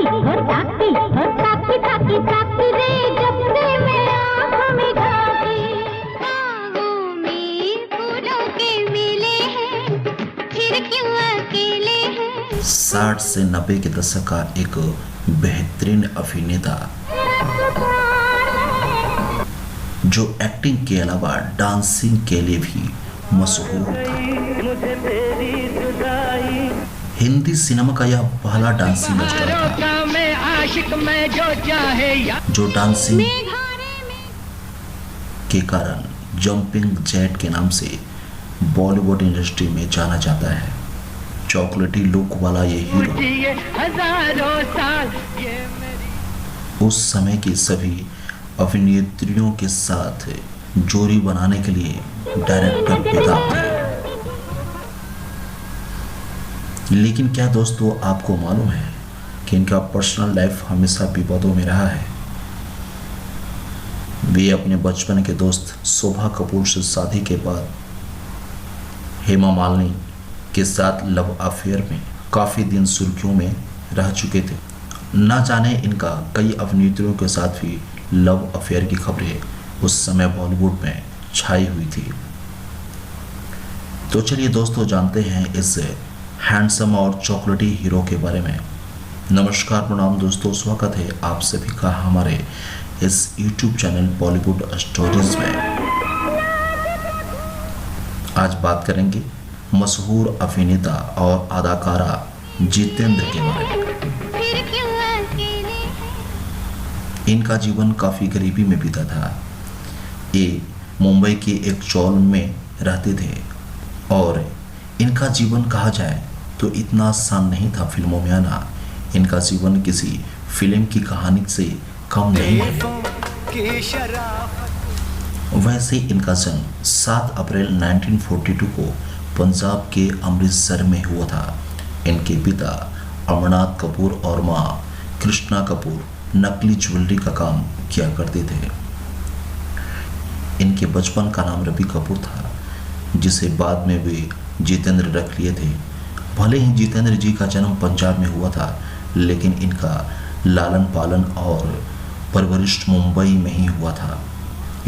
ताकती रे जब से मैं आँखों में झांकी। बाहों में फूलों के मेले हैं, फिर क्यों अकेले हैं। 60 से 90 के दशक का एक बेहतरीन अभिनेता जो एक्टिंग के अलावा डांसिंग के लिए भी मशहूर था। हिंदी सिनेमा का यह पहला डांसिंग स्टार था जो डांसिंग के कारण जंपिंग जैक के नाम से बॉलीवुड इंडस्ट्री में जाना जाता है। चॉकलेटी लुक वाला ये हीरो उस समय की सभी अभिनेत्रियों के साथ जोड़ी बनाने के लिए डायरेक्टर बेताब थे। लेकिन क्या दोस्तों आपको मालूम है कि इनका पर्सनल लाइफ हमेशा विवादों में रहा है। वे अपने बचपन के दोस्त शोभा कपूर से शादी के बाद हेमा मालिनी के साथ लव अफेयर में काफ़ी दिन सुर्खियों में रह चुके थे। न जाने इनका कई अभिनेत्रियों के साथ भी लव अफेयर की खबरें उस समय बॉलीवुड में छाई हुई थी। तो चलिए दोस्तों जानते हैं इस हैंडसम और चॉकलेटी हीरो के बारे में। नमस्कार प्रणाम दोस्तों, स्वागत है आप सभी का हमारे इस YouTube चैनल बॉलीवुड स्टोरीज में। आज बात करेंगे मशहूर अभिनेता और अदाकारा जितेंद्र के बारे में। इनका जीवन काफ़ी गरीबी में बीता था। ये मुंबई के एक चौल में रहते थे और इनका जीवन कहा जाए तो इतना आसान नहीं था फिल्मों में आना। इनका जीवन किसी फिल्म की कहानी से कम नहीं है। वैसे इनका जन्म 7 अप्रैल 1942 को पंजाब के अमृतसर में हुआ था। इनके पिता अमरनाथ कपूर और माँ कृष्णा कपूर नकली ज्वेलरी का काम किया करते थे। इनके बचपन का नाम रवि कपूर था, जिसे बाद में वे जितेंद्र रख लिए थे। भले ही जितेंद्र जी का जन्म पंजाब में हुआ था, लेकिन इनका लालन पालन और परवरिश मुंबई में ही हुआ था।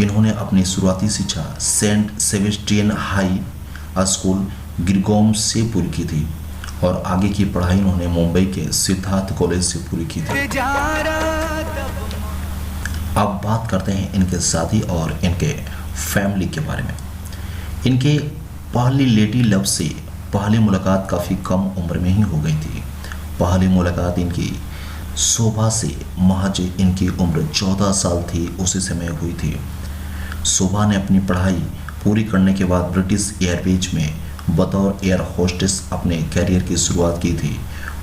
इन्होंने अपनी शुरुआती शिक्षा Saint Sebastian high school Girgaon से पूरी की थी और आगे की पढ़ाई इन्होंने मुंबई के सिद्धार्थ कॉलेज से पूरी की थी। अब बात करते हैं इनके शादी और इनके फैमिली के बारे में। इनके पहली लेडी लव से पहली मुलाकात काफ़ी कम उम्र में ही हो गई थी। पहली मुलाकात इनकी शोभा से महज इनकी उम्र 14 साल थी उसी समय हुई थी। शोभा ने अपनी पढ़ाई पूरी करने के बाद ब्रिटिश एयरवेज में बतौर एयर होस्टेस अपने करियर की शुरुआत की थी।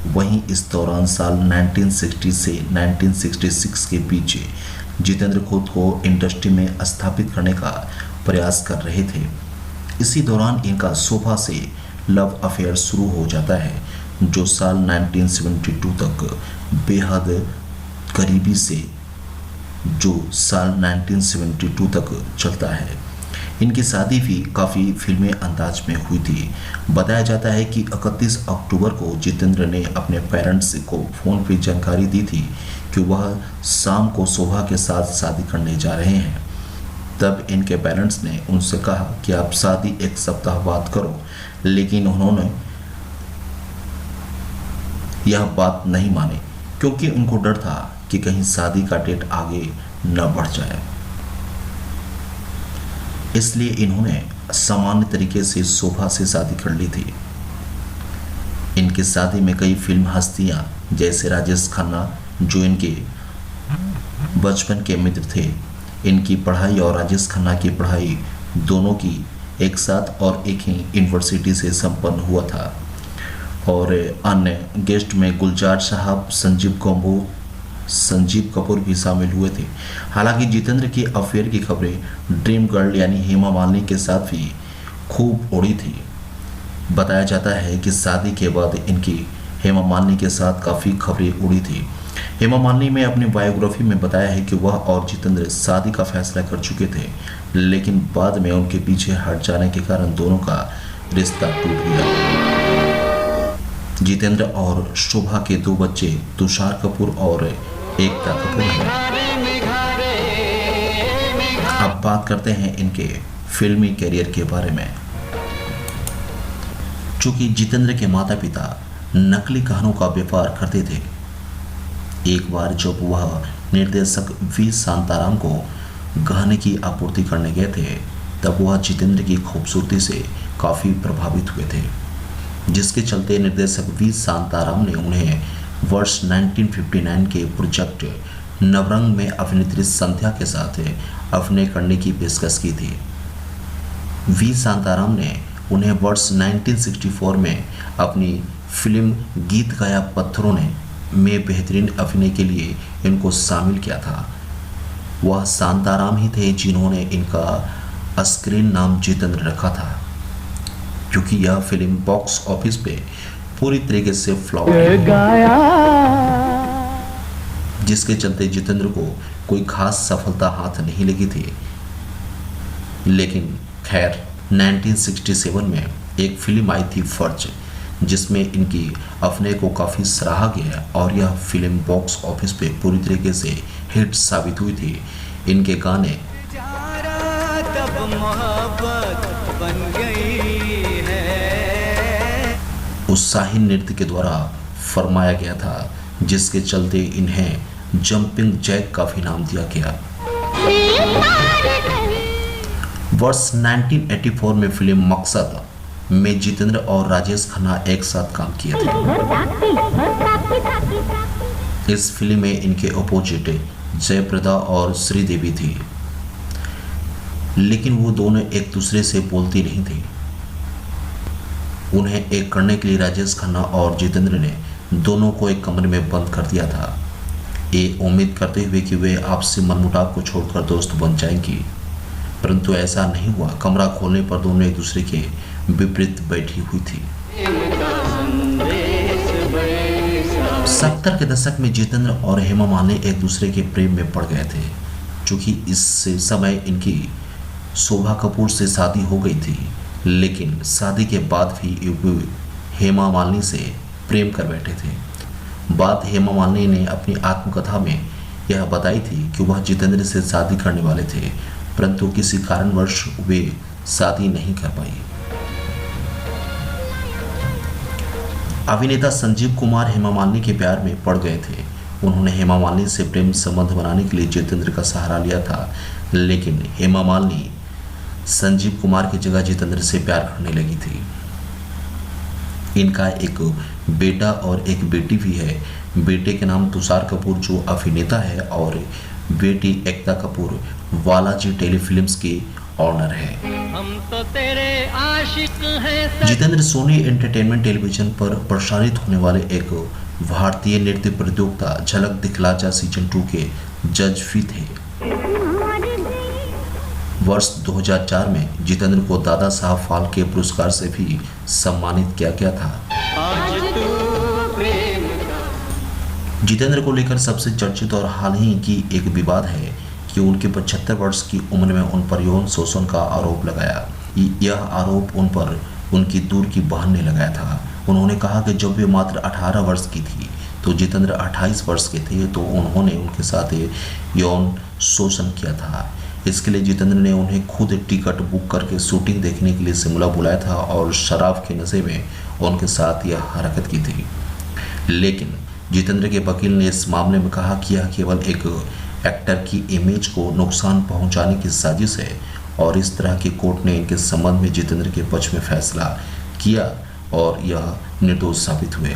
वहीं इस दौरान साल 1960 से 1966 के बीच जितेंद्र खुद को इंडस्ट्री में स्थापित करने का प्रयास कर रहे थे। इसी दौरान इनका शोभा से लव अफेयर शुरू हो जाता है, जो साल 1972 तक बेहद करीबी से साल 1972 तक चलता है। इनकी शादी भी काफ़ी फिल्मी अंदाज में हुई थी। बताया जाता है कि 31 अक्टूबर को जितेंद्र ने अपने पेरेंट्स को फ़ोन पर जानकारी दी थी कि वह शाम को शोभा के साथ शादी करने जा रहे हैं। तब इनके पेरेंट्स ने उनसे कहा कि आप शादी एक सप्ताह बाद करो, लेकिन उन्होंने यह बात नहीं मानी क्योंकि उनको डर था कि कहीं शादी का डेट आगे न बढ़ जाए। इसलिए इन्होंने सामान्य तरीके से शोभा से शादी कर ली थी। इनकी शादी में कई फिल्म हस्तियां जैसे राजेश खन्ना, जो इनके बचपन के मित्र थे, इनकी पढ़ाई और राजेश खन्ना की पढ़ाई दोनों की एक साथ और एक ही यूनिवर्सिटी से संपन्न हुआ था। और अन्य गेस्ट में गुलजार साहब, संजीव कपूर भी शामिल हुए थे। हालांकि जितेंद्र के अफेयर की खबरें ड्रीम गर्ल यानी हेमा मालिनी के साथ भी खूब उड़ी थी। बताया जाता है कि शादी के बाद इनकी हेमा मालिनी के साथ काफ़ी खबरें उड़ी थी। हेमा मालिनी ने अपनी बायोग्राफी में बताया है कि वह और जितेंद्र शादी का फैसला कर चुके थे, लेकिन बाद में उनके पीछे हट जाने के कारण दोनों का रिश्ता टूट गया। जितेंद्र और शोभा के 2 बच्चे तुषार कपूर और एकता कपूर हैं। अब बात करते हैं इनके फिल्मी कैरियर के बारे में। चूंकि जितेंद्र के माता पिता नकली गहनों का व्यापार करते थे, एक बार जब वह निर्देशक वी शांताराम को गहने की आपूर्ति करने गए थे, तब वह जितेंद्र की खूबसूरती से काफ़ी प्रभावित हुए थे, जिसके चलते निर्देशक वी शांताराम ने उन्हें वर्ष 1959 के प्रोजेक्ट नवरंग में अभिनेत्री संध्या के साथ अभिनय करने की पेशकश की थी। वी शांताराम ने उन्हें वर्ष 1964 में अपनी फिल्म गीत गाया पत्थरों ने में बेहतरीन अभिनय के लिए इनको शामिल किया था। वह शांताराम ही थे जिन्होंने इनका स्क्रीन नाम जितेंद्र रखा था, क्योंकि यह फिल्म बॉक्स ऑफिस पे पूरी तरीके से फ्लॉप गया, जिसके चलते जितेंद्र को कोई खास सफलता हाथ नहीं लगी थी। लेकिन खैर 1967 में एक फिल्म आई थी फर्ज, जिसमें इनकी अभिनय को काफ़ी सराहा गया और यह फिल्म बॉक्स ऑफिस पे पूरी तरीके से हिट साबित हुई थी। इनके गाने उत्साही नृत्य के द्वारा फरमाया गया था, जिसके चलते इन्हें जंपिंग जैक का भी नाम दिया गया। वर्ष 1984 में फिल्म मकसद में जितेंद्र और राजेश खन्ना एक साथ काम किए थे। इस फिल्म में इनके अपोजिट जयप्रदा और श्रीदेवी थी, लेकिन वो दोनों एक दूसरे से बोलती नहीं थी। उन्हें एक करने के लिए राजेश खन्ना और जितेंद्र ने दोनों को एक कमरे में बंद कर दिया था, ये उम्मीद करते हुए कि वे आपसी मनमुटाव को छोड़कर दोस्त बन जाएंगी, परंतु ऐसा नहीं हुआ। कमरा खोलने पर दोनों एक दूसरे के विपरीत बैठी हुई थी। 70 के दशक में जितेंद्र और हेमा मालिनी एक दूसरे के प्रेम में पड़ गए थे। चूंकि इस समय इनकी शोभा कपूर से शादी हो गई थी, लेकिन शादी के बाद भी हेमा मालिनी से प्रेम कर बैठे थे। बात हेमा मालिनी ने अपनी आत्मकथा में यह बताई थी कि वह जितेंद्र से शादी करने वाले थे, परंतु किसी कारणवश वे शादी नहीं कर पाई। अभिनेता संजीव कुमार हेमा मालिनी के प्यार में पड़ गए थे। उन्होंने हेमा मालिनी से प्रेम संबंध बनाने के लिए जितेंद्र का सहारा लिया था, लेकिन हेमा मालिनी संजीव कुमार की जगह जितेंद्र से प्यार करने लगी थी। इनका एक बेटा और एक बेटी भी है। बेटे के नाम तुषार कपूर जो अभिनेता है, और बेटी एकता कपूर बालाजी टेलीफिल्म्स की ऑनर है। हम तो तेरे आशिक हैं। जितेंद्र सोनी एंटरटेनमेंट टेलीविजन पर प्रसारित होने वाले एक भारतीय नृत्य प्रतियोगिता झलक दिखला जा सीजन 2 के जज भी थे। वर्ष 2004 में जितेंद्र को दादा साहब फाल्के पुरस्कार से भी सम्मानित किया गया था। जितेंद्र को लेकर सबसे चर्चित और हाल ही की एक विवाद है कि उनके 75 वर्ष की उम्र में उन पर यौन शोषण का आरोप लगाया। यह आरोप उन पर उनकी दूर की बहन ने लगाया था। उन्होंने कहा कि जब वे मात्र 18 वर्ष की थी तो जितेंद्र 28 वर्ष के थे, तो उन्होंने उनके साथ यौन शोषण किया था। इसके लिए जितेंद्र ने उन्हें खुद टिकट बुक करके शूटिंग देखने के लिए शिमला बुलाया था और शराब के नशे में उनके साथ यह हरकत की थी। लेकिन जितेंद्र के वकील ने इस मामले में कहा कि यह केवल एक एक्टर की इमेज को नुकसान पहुंचाने की साजिश है, और इस तरह की कोर्ट ने इनके संबंध में जितेंद्र के पक्ष में फैसला किया और यह निर्दोष साबित हुए।